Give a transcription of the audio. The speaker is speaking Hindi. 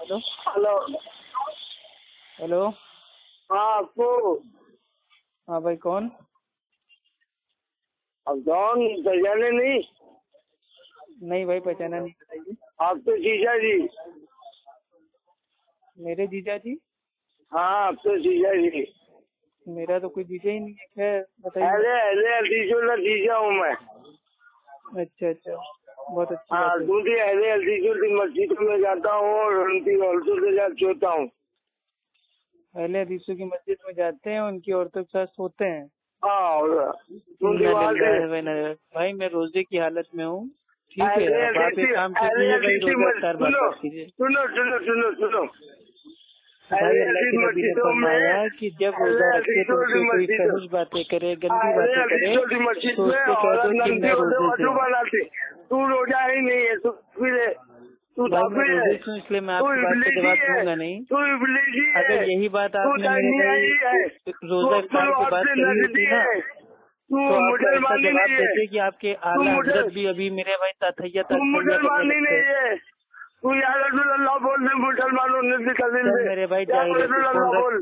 Hello hello. हेलो। हाँ आपको हाँ भाई, कौन? अब कौन पहचाने नहीं? नहीं भाई, पहचाना नहीं, बताइए। आप तो जीजा जी। मेरे जीजा जी? हाँ आप तो जीजा जी। मेरा तो कोई जीजा ही नहीं है। खैर बताइए। अरे अरे अतीजुल्ला जीजा हूँ मैं। अच्छा अच्छा, बहुत अच्छी हाँ बात है। दूसरी अहले अतीजुल की मस्जिदों में जाता हूँ और उनकी औरतों के साथ सोता हूँ। पहले हदीसों की मस्जिद में जाते हैं, उनकी औरतों के साथ सोते हैं। हाँ और उनकी इन्ना वहाँ से लिल्लाहि व इन्ना इलैहि राजिऊन। भाई मैं रोजे की हालत में हूँ। ठीक है, अहले अब आप एक काम अहले कीजिए भाई, अतीसी रोजा अफ्तार बात सुनो बात कीजिए। सुनो सुनो सुनो सुनो भाई अहले अल्लाह अतीस के नबी ने मस्जिदों में फरमाया कि जब अहले रोजा रखे तो अतीसों की उनसे कोई मस्जिद फहिश बातें करे, गंदी अहले बातें करे, अतीसों की मस्जिद तो में उससे कह औरत दो कि नंगी मैं होते रोजे से वजू हूँ। बनाती। तू रोजा ही नहीं है, तू फिर तू भाई मैं काफिर है, रोजे से हूँ, इसलिए मैं तू आपकी बात का इबलीसी जवाब है, दूंगा नहीं। तू इबलीसी है, अगर यही बात तू आपने मेरे धनियाई है, भाई तू रोजा अब्दुल इफ्तार के वहाब बाद से कही नजदी होती ना, है, तू तो आप ऐसा मुसलमानी जवाब नहीं है, देते कि आपके तू आला हजरत भी अभी मेरे भाई तथैया तू तथैया करने मुसलमानी लगते। नहीं है। तू या रसूल अल्लाह बोल दे, मुसलमानों ने दिखा दिल चल दे, मेरे भाई, या जाहिल है, तू रसूल फोन अल्लाह रख। बोल।